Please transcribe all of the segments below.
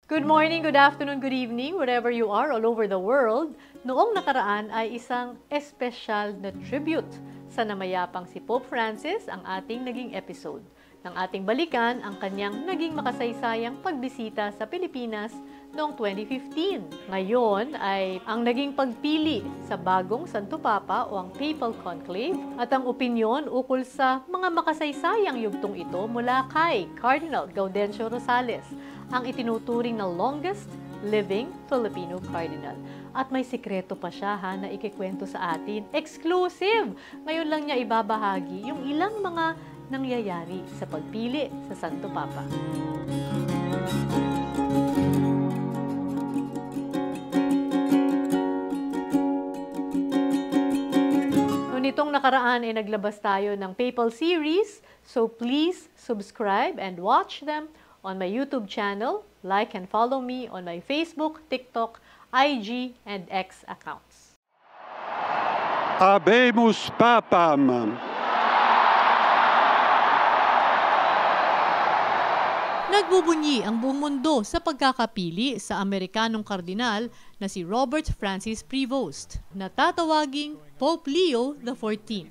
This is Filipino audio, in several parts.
Good morning, good afternoon, good evening, wherever you are all over the world. Noong nakaraan ay isang espesyal na tribute sa namayapang si Pope Francis ang ating naging episode. Nang ating balikan ang kanyang naging makasaysayang pagbisita sa Pilipinas noong 2015. Ngayon ay ang naging pagpili sa bagong Santo Papa o ang Papal Conclave at ang opinyon ukol sa mga makasaysayang yugtong ito mula kay Cardinal Gaudencio Rosales, ang itinuturing na longest living Filipino cardinal. At may sikreto pa siya na ikikwento sa atin. Exclusive! Ngayon lang niya ibabahagi yung ilang mga nangyayari sa pagpili sa Santo Papa. Noong itong nakaraan ay naglabas tayo ng Papal series, so please subscribe and watch them on my YouTube channel, like and follow me on my Facebook, TikTok, IG, and X accounts. Habemus Papam. Nagbubunyi ang buong mundo sa pagkakapili sa Amerikanong kardinal na si Robert Francis Prevost, na tatawaging Pope Leo XIV,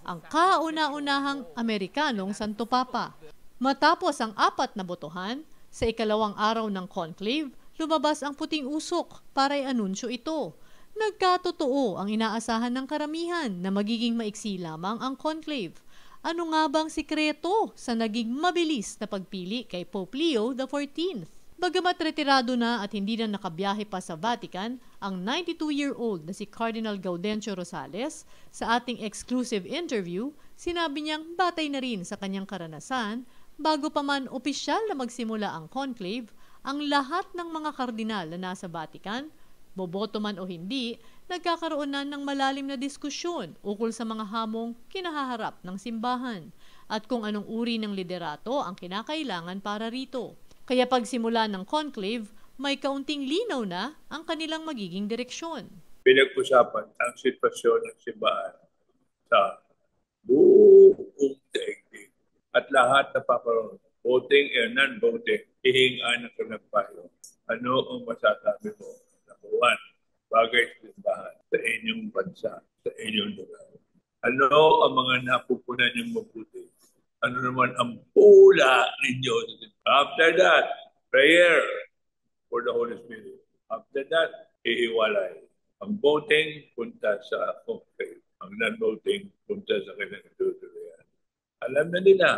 ang kauna-unahang Amerikanong Santo Papa. Matapos ang 4 na botohan, sa ikalawang araw ng conclave, lumabas ang puting usok para i-anunsyo ito. Nagkatotoo ang inaasahan ng karamihan na magiging maiksi lamang ang conclave. Ano nga bang sikreto sa naging mabilis na pagpili kay Pope Leo XIV? Bagamat retirado na at hindi na nakabiyahe pa sa Vatican, ang 92-year-old na si Cardinal Gaudencio Rosales, sa ating exclusive interview, sinabi niyang batay na rin sa kanyang karanasan. Bago pa man opisyal na magsimula ang conclave, ang lahat ng mga kardinal na nasa Vatican, boboto man o hindi, nagkakaroon na ng malalim na diskusyon ukol sa mga hamong kinahaharap ng simbahan at kung anong uri ng liderato ang kinakailangan para rito. Kaya pagsimula ng conclave, may kaunting linaw na ang kanilang magiging direksyon. Pinag-usapan ang sitwasyon ng simbahan sa buong daigdig. At lahat na paparoon, voting and non-voting, hihingaan ng kanagpayo. Ano ang masasabi mo? Number 1, bagay sa simbahan sa inyong bansa, sa inyong lugar. Ano ang mga napupunan niyong mabuti? Ano naman ang pula ninyo? After that, prayer for the Holy Spirit. After that, ihiwalay. Ang voting, punta sa conclave. Ang non-voting, punta sa kanilang tutuloyan. Alam na nila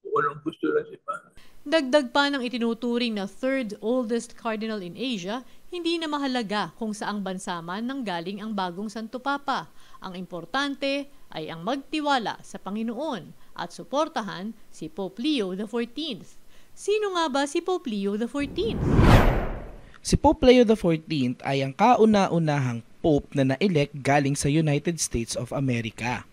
kung anong gusto na simbahan. Dagdag pa ng itinuturing na third oldest cardinal in Asia, hindi na mahalaga kung saang bansa man nanggaling ang bagong Santo Papa. Ang importante ay ang magtiwala sa Panginoon at suportahan si Pope Leo XIV. Sino nga ba si Pope Leo XIV? Si Pope Leo XIV ay ang kauna-unahang Pope na na-elect galing sa United States of America.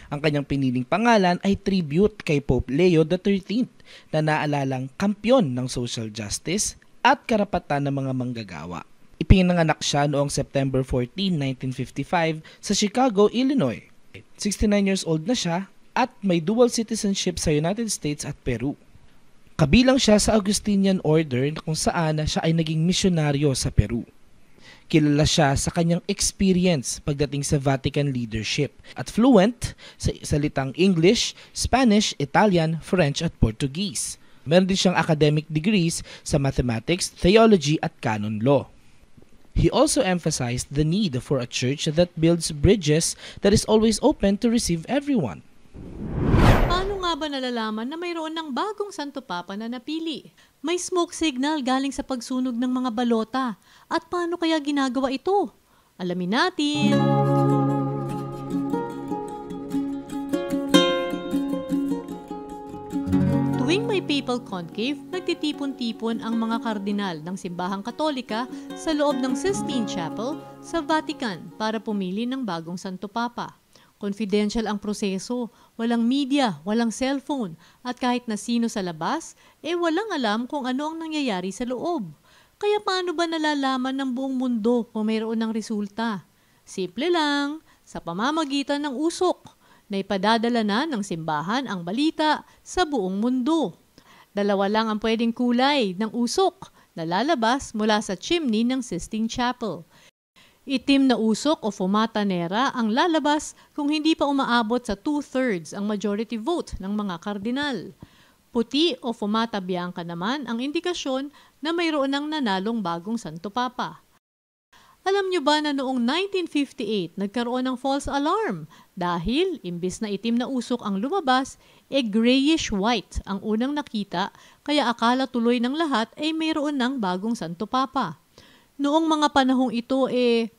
Ang kanyang piniling pangalan ay tribute kay Pope Leo XIII na naalalang kampyon ng social justice at karapatan ng mga manggagawa. Ipinanganak siya noong September 14, 1955 sa Chicago, Illinois. 69 years old na siya at may dual citizenship sa United States at Peru. Kabilang siya sa Augustinian Order na kung saan siya ay naging misyonaryo sa Peru. Kilala siya sa kanyang experience pagdating sa Vatican leadership at fluent sa salitang English, Spanish, Italian, French at Portuguese. Meron din siyang academic degrees sa mathematics, theology at canon law. He also emphasized the need for a church that builds bridges that is always open to receive everyone. Paano nga ba nalalaman na mayroon ng bagong Santo Papa na napili? May smoke signal galing sa pagsunog ng mga balota. At paano kaya ginagawa ito? Alamin natin! Tuwing may papal conclave, nagtitipon-tipon ang mga kardinal ng simbahang katolika sa loob ng Sistine Chapel sa Vatican para pumili ng bagong Santo Papa. Confidential ang proseso, walang media, walang cellphone, at kahit na sino sa labas, walang alam kung ano ang nangyayari sa loob. Kaya paano ba nalalaman ng buong mundo kung mayroon ng resulta? Simple lang, sa pamamagitan ng usok, na ipadadala na ng simbahan ang balita sa buong mundo. Dalawa lang ang pwedeng kulay ng usok, na lalabas mula sa chimney ng Sistine Chapel. Itim na usok o fumata nera ang lalabas kung hindi pa umaabot sa 2/3 ang majority vote ng mga kardinal. Puti o fumata bianca naman ang indikasyon na mayroon ng nanalong bagong Santo Papa. Alam nyo ba na noong 1958 nagkaroon ng false alarm dahil imbis na itim na usok ang lumabas, grayish-white ang unang nakita kaya akala tuloy ng lahat ay mayroon ng bagong Santo Papa. Noong mga panahong ito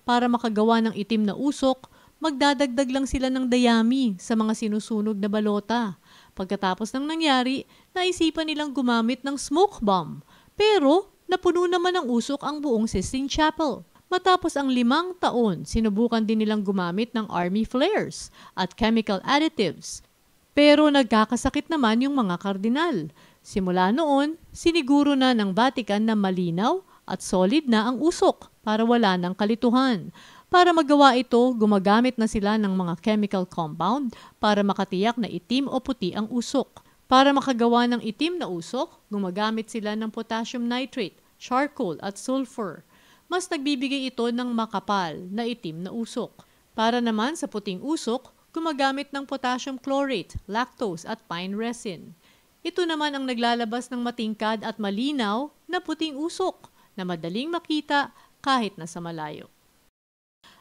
para makagawa ng itim na usok, magdadagdag lang sila ng dayami sa mga sinusunog na balota. Pagkatapos ng nangyari, naisipan nilang gumamit ng smoke bomb. Pero napuno naman ng usok ang buong Sistine Chapel. Matapos ang 5 taon, sinubukan din nilang gumamit ng army flares at chemical additives. Pero nagkakasakit naman yung mga kardinal. Simula noon, siniguro na ng Vatican na malinaw at solid na ang usok para wala ng kalituhan. Para magawa ito, gumagamit na sila ng mga chemical compound para makatiyak na itim o puti ang usok. Para makagawa ng itim na usok, gumagamit sila ng potassium nitrate, charcoal at sulfur. Mas nagbibigay ito ng makapal na itim na usok. Para naman sa puting usok, gumagamit ng potassium chlorate, lactose at pine resin. Ito naman ang naglalabas ng matingkad at malinaw na puting usok na madaling makita kahit nasa malayo.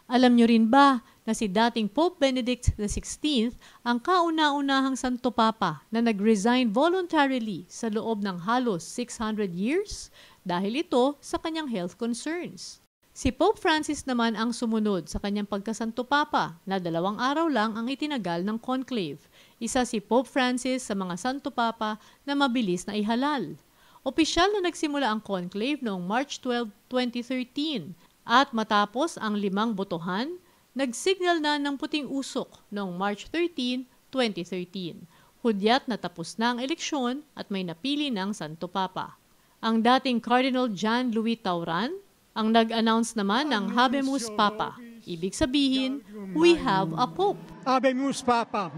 Alam nyo rin ba na si dating Pope Benedict XVI ang kauna-unahang Santo Papa na nag-resign voluntarily sa loob ng halos 600 years dahil ito sa kanyang health concerns? Si Pope Francis naman ang sumunod sa kanyang pagkasanto Papa na 2 araw lang ang itinagal ng conclave. Isa si Pope Francis sa mga Santo Papa na mabilis na ihalal. Opisyal na nagsimula ang conclave noong March 12, 2013 at matapos ang 5 botohan, nagsignal na ng puting usok noong March 13, 2013. Hudyat na tapos na ang eleksyon at may napili ng Santo Papa. Ang dating Cardinal John Louis Tauran ang nag-announce naman ng Habemus Papa. Ibig sabihin, we have a Pope. Habemus Papam.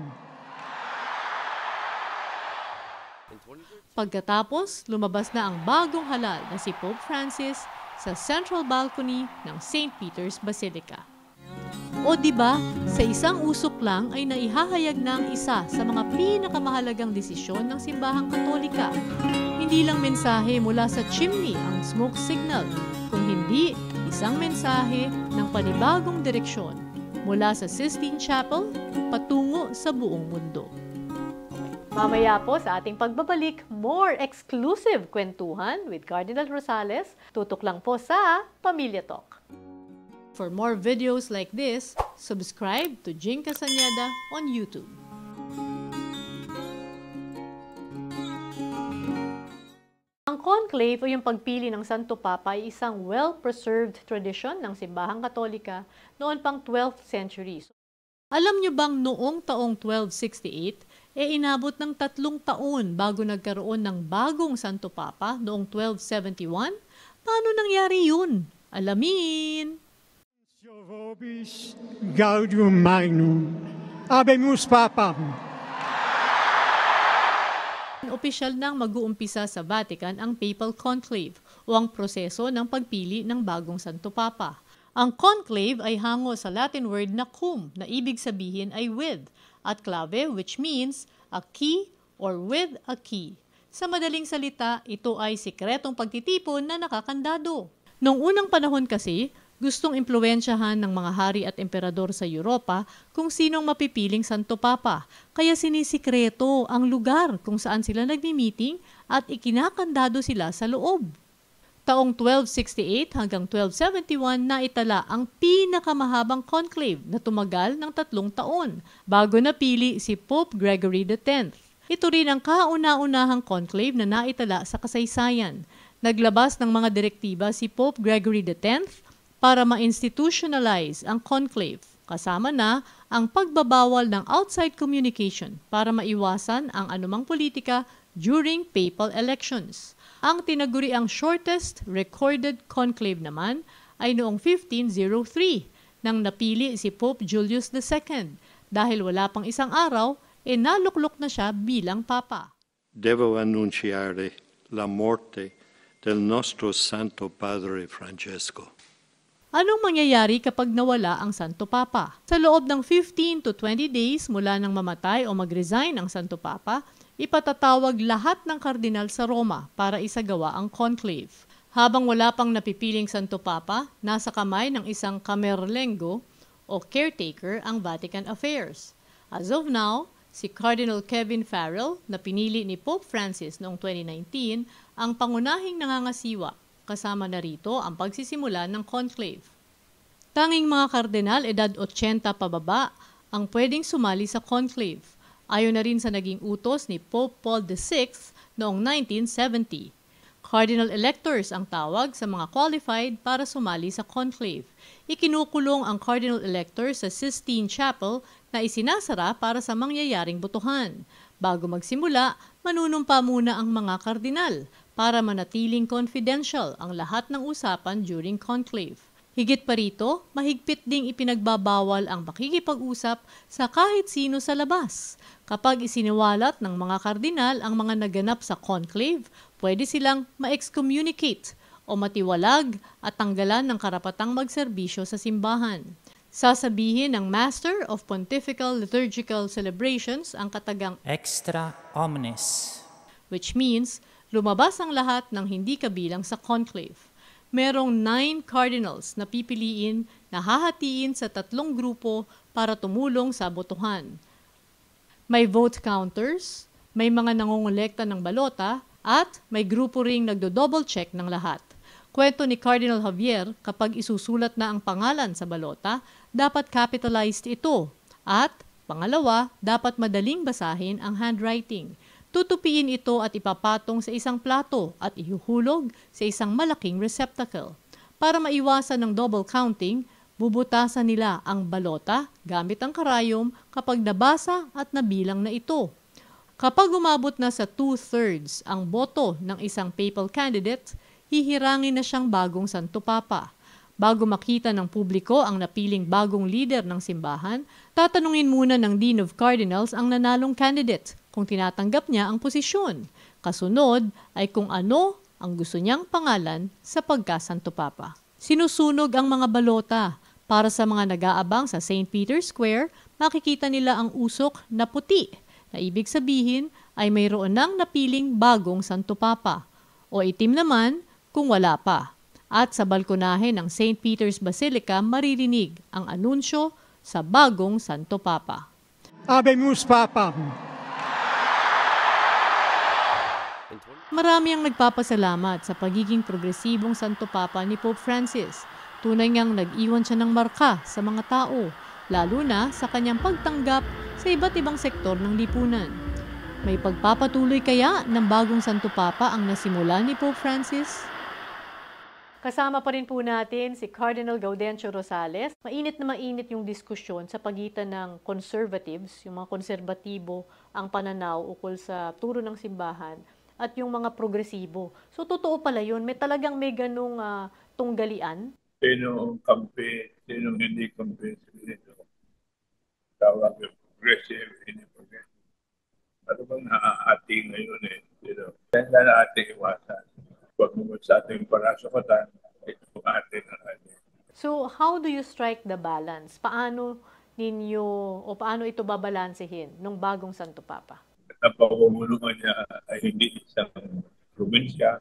Pagkatapos, lumabas na ang bagong halal na si Pope Francis sa central balcony ng St. Peter's Basilica. O diba, sa isang usok lang ay naihahayag na ang isa sa mga pinakamahalagang desisyon ng simbahang Katolika. Hindi lang mensahe mula sa chimney ang smoke signal, kung hindi isang mensahe ng panibagong direksyon mula sa Sistine Chapel patungo sa buong mundo. Mamaya po sa ating pagbabalik, more exclusive kwentuhan with Cardinal Rosales. Tutok lang po sa Pamilya Talk. For more videos like this, subscribe to Jing Casañeda on YouTube. Ang conclave o yung pagpili ng Santo Papa ay isang well-preserved tradition ng Simbahang Katolika noon pang 12th century. Alam nyo bang noong taong 1268, inabot ng 3 taon bago nagkaroon ng bagong Santo Papa noong 1271? Paano nangyari yun? Alamin! Vobis Gaudium Magnum. Habemus Papam. Opisyal nang mag-uumpisa sa Vatican ang Papal Conclave o ang proseso ng pagpili ng bagong Santo Papa. Ang conclave ay hango sa Latin word na cum, na ibig sabihin ay with, at clave which means a key or with a key. Sa madaling salita, ito ay sikretong pagtitipon na nakakandado. Noong unang panahon kasi, gustong impluwensyahan ng mga hari at emperador sa Europa kung sinong mapipiling Santo Papa. Kaya sinisikreto ang lugar kung saan sila nagmi-meeting at ikinakandado sila sa loob. Taong 1268 hanggang 1271 naitala ang pinakamahabang conclave na tumagal ng 3 taon bago napili si Pope Gregory X. Ito rin ang kauna-unahang conclave na naitala sa kasaysayan. Naglabas ng mga direktiba si Pope Gregory X para ma-institutionalize ang conclave, kasama na ang pagbabawal ng outside communication para maiwasan ang anumang politika during papal elections. Ang tinaguriang shortest recorded conclave naman ay noong 1503 nang napili si Pope Julius II. Dahil wala pang isang araw, naluklok na siya bilang Papa. Devo annunciare la morte del nostro Santo Padre Francesco. Anong mangyayari kapag nawala ang Santo Papa? Sa loob ng 15 to 20 days mula nang mamatay o mag-resign ang Santo Papa, ipatatawag lahat ng kardinal sa Roma para isagawa ang conclave. Habang wala pang napipiling Santo Papa, nasa kamay ng isang camerlengo o caretaker ang Vatican Affairs. As of now, si Cardinal Kevin Farrell na pinili ni Pope Francis noong 2019 ang pangunahing nangangasiwa. Kasama na rito ang pagsisimula ng conclave. Tanging mga kardinal edad 80 pababa ang pwedeng sumali sa conclave. Ayon na rin sa naging utos ni Pope Paul VI noong 1970. Cardinal electors ang tawag sa mga qualified para sumali sa conclave. Ikinukulong ang cardinal electors sa Sistine Chapel na isinasara para sa mangyayaring botohan. Bago magsimula, manunumpa muna ang mga kardinal para manatiling confidential ang lahat ng usapan during conclave. Higit pa rito, mahigpit ding ipinagbabawal ang makikipag-usap sa kahit sino sa labas. Kapag isiniwalat ng mga kardinal ang mga naganap sa conclave, pwede silang ma-excommunicate o matiwalag at tanggalan ng karapatang magserbisyo sa simbahan. Sasabihin ng Master of Pontifical Liturgical Celebrations ang katagang extra omnes, which means lumabas ang lahat ng hindi kabilang sa conclave. Merong 9 cardinals na pipiliin na hahatiin sa 3 grupo para tumulong sa botohan. May vote counters, may mga nangongolekta ng balota, at may grupo ring nagdo-double check ng lahat. Kwento ni Cardinal Javier, kapag isusulat na ang pangalan sa balota, dapat capitalized ito. At, pangalawa, dapat madaling basahin ang handwriting. Tutupiin ito at ipapatong sa isang plato at ihuhulog sa isang malaking receptacle. Para maiwasan ng double counting, bubutasan nila ang balota gamit ang karayom kapag nabasa at nabilang na ito. Kapag umabot na sa 2/3 ang boto ng isang papal candidate, hihirangin na siyang bagong Santo Papa. Bago makita ng publiko ang napiling bagong leader ng simbahan, tatanungin muna ng Dean of Cardinals ang nanalong candidate kung tinatanggap niya ang posisyon. Kasunod ay kung ano ang gusto niyang pangalan sa pagka-Santo Papa. Sinusunog ang mga balota. Para sa mga nag-aabang sa St. Peter's Square, makikita nila ang usok na puti, na ibig sabihin ay mayroon nang napiling bagong Santo Papa, o itim naman kung wala pa. At sa balkonahe ng St. Peter's Basilica maririnig ang anunsyo sa bagong Santo Papa. Habemus Papam. Marami ang nagpapasalamat sa pagiging progresibong Santo Papa ni Pope Francis. Tunay ngang nag-iwan siya ng marka sa mga tao, lalo na sa kanyang pagtanggap sa iba't ibang sektor ng lipunan. May pagpapatuloy kaya ng bagong Santo Papa ang nasimula ni Pope Francis? Kasama pa rin po natin si Cardinal Gaudencio Rosales. Mainit na mainit yung diskusyon sa pagitan ng conservatives, yung mga konserbatibo, ang pananaw ukol sa turo ng simbahan, at yung mga progresibo. So totoo pala yun, talagang may ganung tunggalian. Sino ang kampi, sino hindi kampi, sino tawag yung progressive, hindi progressive. Ano bang naahati ngayon eh? Kaya na ating iwasan. Huwag mo sa ating parasukatan, ito atin ang atin. So, how do you strike the balance? Paano ninyo, o paano ito babalansehin ng bagong Santo Papa? Ang pamumulungan niya ay hindi isang probinsya,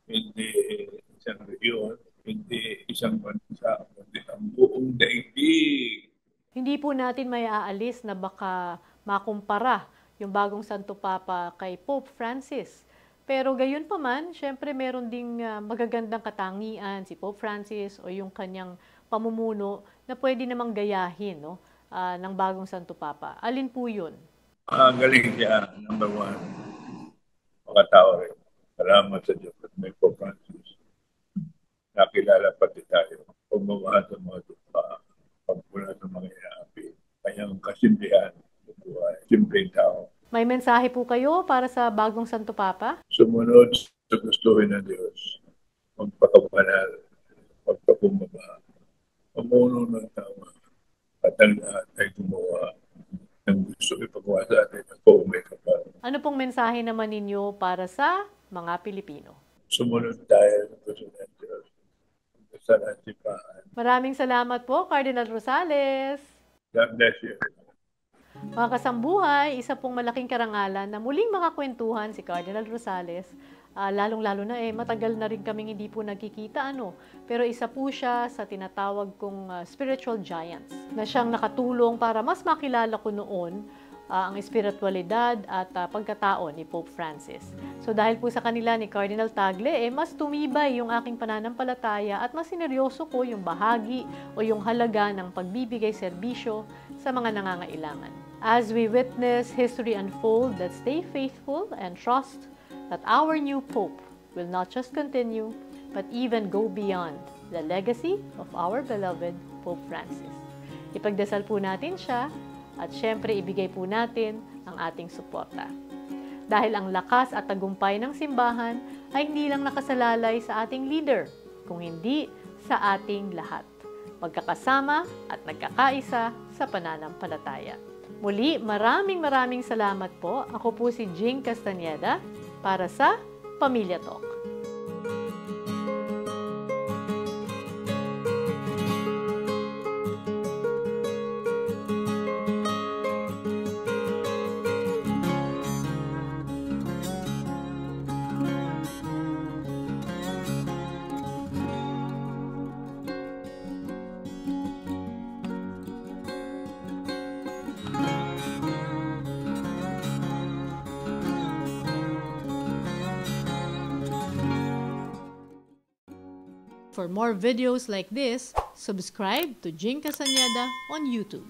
hindi isang rehiyon, hindi isang bansa, kundi ang buong daigdig. Hindi po natin may aalis na baka makumpara yung bagong Santo Papa kay Pope Francis. Pero gayon pa man, syempre meron ding magagandang katangian si Pope Francis o yung kanyang pamumuno na pwede namang gayahin, no, ng bagong Santo Papa. Alin po yun? Galing siya, number 1. Mga tao rin. Salamat sa Diyos at may Pope Francis. Nakilala pati tayo. Pumawaan sa mga tupa, pagpula sa mga inaapi. Kanyang kasimplihan, buhay, simpleng tao. May mensahe po kayo para sa bagong Santo Papa? Sumunod sa gustuhin ng Diyos. Magpakabanal, magpapumaba, pamuno ng tama, at ang lahat ay gumawa ng gusto ipagawa sa atin at po may kapal. Ano pong mensahe naman ninyo para sa mga Pilipino? sumunod tayo ng presidente sa simbahan. Maraming salamat po, Cardinal Rosales. God bless you. Mga kasambuhay, isa pong malaking karangalan na muling makakwentuhan si Cardinal Rosales. Lalong-lalo na matagal na rin kaming hindi po nagkikita, Pero isa po siya sa tinatawag kong spiritual giants na siyang nakatulong para mas makilala ko noon ang espiritualidad at pagkatao ni Pope Francis. So dahil po sa kanila ni Cardinal Tagle, mas tumibay yung aking pananampalataya at mas sineryoso ko yung bahagi o yung halaga ng pagbibigay serbisyo sa mga nangangailangan. As we witness history unfold, let's stay faithful and trust that our new Pope will not just continue, but even go beyond the legacy of our beloved Pope Francis. Ipagdasal po natin siya at syempre ibigay po natin ang ating suporta. Dahil ang lakas at tagumpay ng simbahan ay hindi lang nakasalalay sa ating leader, kung hindi sa ating lahat. Magkakasama at nagkakaisa sa pananampalataya. Muli, maraming salamat po. Ako po si Jing Castañeda para sa Pamilya Talk. For more videos like this, subscribe to Jing Castañeda on YouTube.